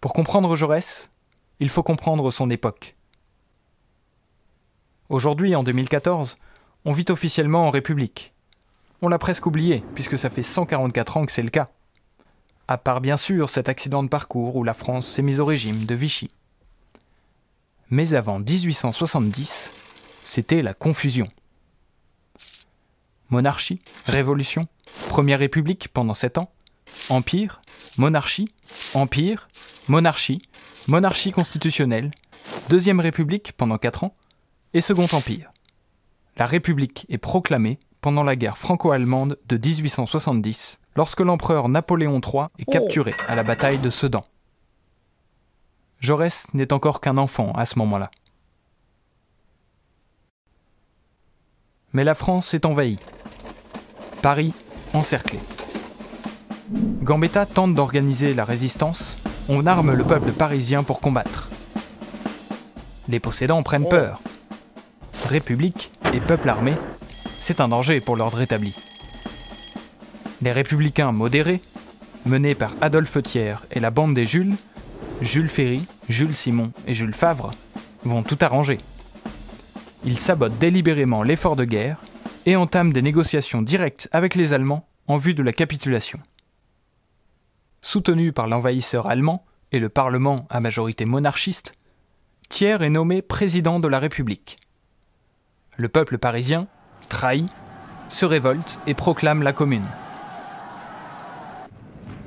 Pour comprendre Jaurès, il faut comprendre son époque. Aujourd'hui, en 2014, on vit officiellement en République. On l'a presque oublié, puisque ça fait 144 ans que c'est le cas. À part bien sûr cet accident de parcours où la France s'est mise au régime de Vichy. Mais avant 1870, c'était la confusion. Monarchie, révolution, Première République pendant 7 ans, Empire, monarchie, Empire, monarchie, monarchie constitutionnelle, Deuxième République pendant 4 ans, et Second Empire. La République est proclamée pendant la guerre franco-allemande de 1870, lorsque l'empereur Napoléon III est capturé à la bataille de Sedan. Jaurès n'est encore qu'un enfant à ce moment-là. Mais la France est envahie. Paris encerclé. Gambetta tente d'organiser la résistance, on arme le peuple parisien pour combattre. Les possédants prennent peur. République et peuple armé, c'est un danger pour l'ordre établi. Les républicains modérés, menés par Adolphe Thiers et la bande des Jules Ferry, Jules Simon et Jules Favre, vont tout arranger. Ils sabotent délibérément l'effort de guerre et entament des négociations directes avec les Allemands en vue de la capitulation. Soutenu par l'envahisseur allemand et le Parlement à majorité monarchiste, Thiers est nommé président de la République. Le peuple parisien, trahi, se révolte et proclame la Commune.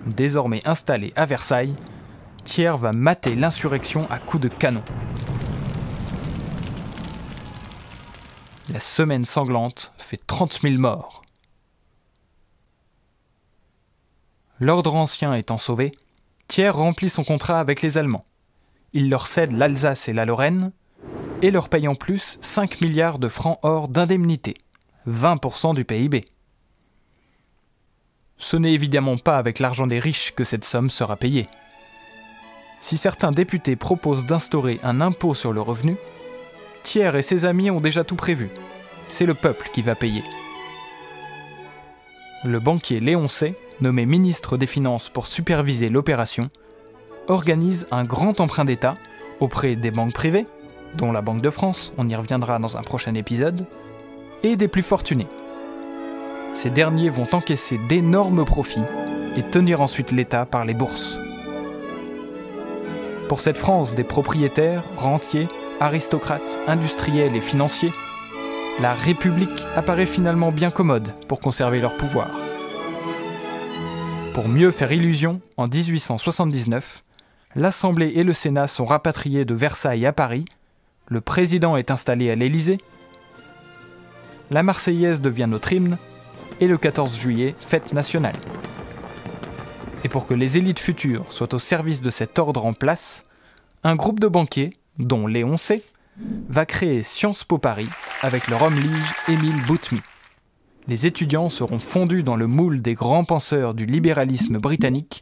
Désormais installé à Versailles, Thiers va mater l'insurrection à coups de canon. La semaine sanglante fait 30 000 morts. L'ordre ancien étant sauvé, Thiers remplit son contrat avec les Allemands. Il leur cède l'Alsace et la Lorraine, et leur paye en plus 5 milliards de francs or d'indemnité, 20% du PIB. Ce n'est évidemment pas avec l'argent des riches que cette somme sera payée. Si certains députés proposent d'instaurer un impôt sur le revenu, Thiers et ses amis ont déjà tout prévu. C'est le peuple qui va payer. Le banquier Léon Say, nommé ministre des Finances pour superviser l'opération, organise un grand emprunt d'État auprès des banques privées, dont la Banque de France, on y reviendra dans un prochain épisode, et des plus fortunés. Ces derniers vont encaisser d'énormes profits et tenir ensuite l'État par les bourses. Pour cette France des propriétaires, rentiers, aristocrates, industriels et financiers, la République apparaît finalement bien commode pour conserver leur pouvoir. Pour mieux faire illusion, en 1879, l'Assemblée et le Sénat sont rapatriés de Versailles à Paris, le président est installé à l'Élysée, la Marseillaise devient notre hymne, et le 14 juillet, fête nationale. Et pour que les élites futures soient au service de cet ordre en place, un groupe de banquiers, dont Léon Say, va créer Sciences Po Paris avec leur homme lige Émile Boutmy. Les étudiants seront fondus dans le moule des grands penseurs du libéralisme britannique,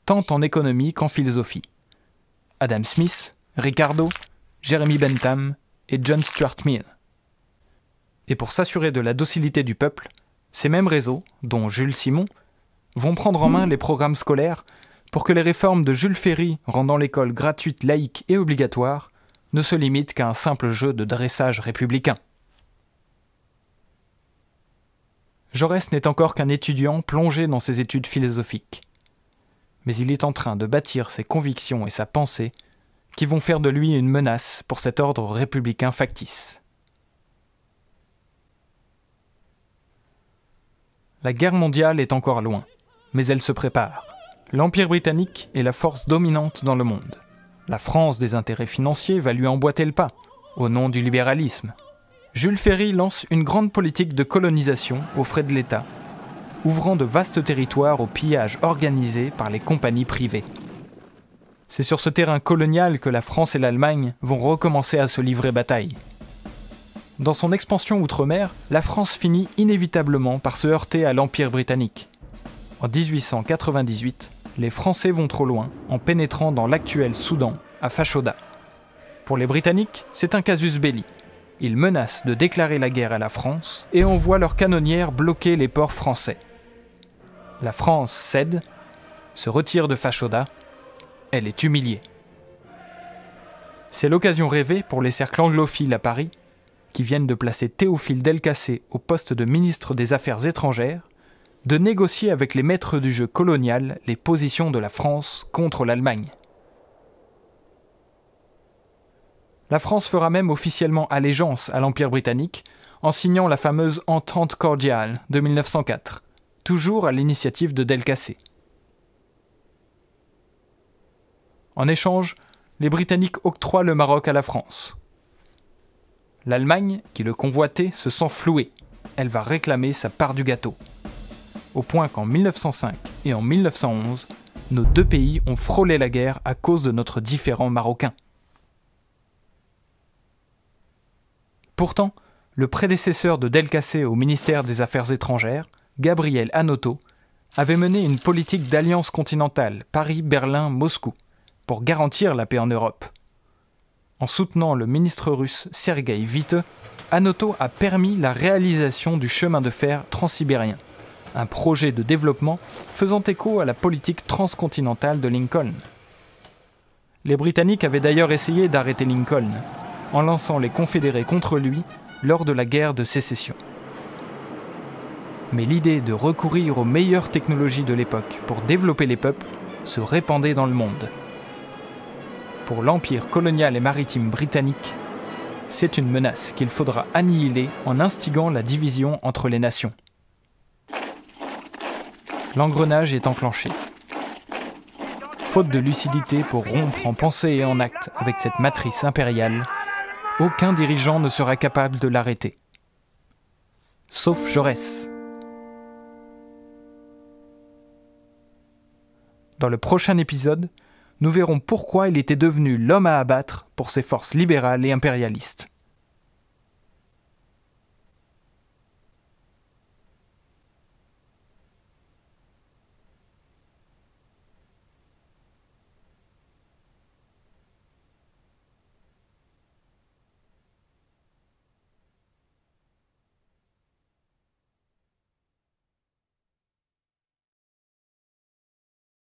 tant en économie qu'en philosophie. Adam Smith, Ricardo, Jeremy Bentham et John Stuart Mill. Et pour s'assurer de la docilité du peuple, ces mêmes réseaux, dont Jules Simon, vont prendre en main les programmes scolaires pour que les réformes de Jules Ferry rendant l'école gratuite, laïque et obligatoire ne se limitent qu'à un simple jeu de dressage républicain. Jaurès n'est encore qu'un étudiant plongé dans ses études philosophiques. Mais il est en train de bâtir ses convictions et sa pensée qui vont faire de lui une menace pour cet ordre républicain factice. La guerre mondiale est encore loin, mais elle se prépare. L'Empire britannique est la force dominante dans le monde. La France des intérêts financiers va lui emboîter le pas, au nom du libéralisme. Jules Ferry lance une grande politique de colonisation aux frais de l'État, ouvrant de vastes territoires au pillage organisé par les compagnies privées. C'est sur ce terrain colonial que la France et l'Allemagne vont recommencer à se livrer bataille. Dans son expansion outre-mer, la France finit inévitablement par se heurter à l'Empire britannique. En 1898, les Français vont trop loin en pénétrant dans l'actuel Soudan, à Fashoda. Pour les Britanniques, c'est un casus belli. Ils menacent de déclarer la guerre à la France et envoient leurs canonnières bloquer les ports français. La France cède, se retire de Fashoda elle est humiliée. C'est l'occasion rêvée pour les cercles anglophiles à Paris, qui viennent de placer Théophile Delcassé au poste de ministre des Affaires étrangères, de négocier avec les maîtres du jeu colonial les positions de la France contre l'Allemagne. La France fera même officiellement allégeance à l'Empire britannique en signant la fameuse Entente cordiale de 1904, toujours à l'initiative de Delcassé. En échange, les Britanniques octroient le Maroc à la France. L'Allemagne, qui le convoitait, se sent flouée. Elle va réclamer sa part du gâteau. Au point qu'en 1905 et en 1911, nos deux pays ont frôlé la guerre à cause de notre différend marocain. Pourtant, le prédécesseur de Delcassé au ministère des Affaires étrangères, Gabriel Hanotaux, avait mené une politique d'alliance continentale Paris-Berlin-Moscou pour garantir la paix en Europe. En soutenant le ministre russe Sergueï Witte, Hanotaux a permis la réalisation du chemin de fer transsibérien, un projet de développement faisant écho à la politique transcontinentale de Lincoln. Les Britanniques avaient d'ailleurs essayé d'arrêter Lincoln, en lançant les Confédérés contre lui lors de la guerre de sécession. Mais l'idée de recourir aux meilleures technologies de l'époque pour développer les peuples se répandait dans le monde. Pour l'empire colonial et maritime britannique, c'est une menace qu'il faudra annihiler en instigant la division entre les nations. L'engrenage est enclenché. Faute de lucidité pour rompre en pensée et en acte avec cette matrice impériale, aucun dirigeant ne sera capable de l'arrêter. Sauf Jaurès. Dans le prochain épisode, nous verrons pourquoi il était devenu l'homme à abattre pour ses forces libérales et impérialistes.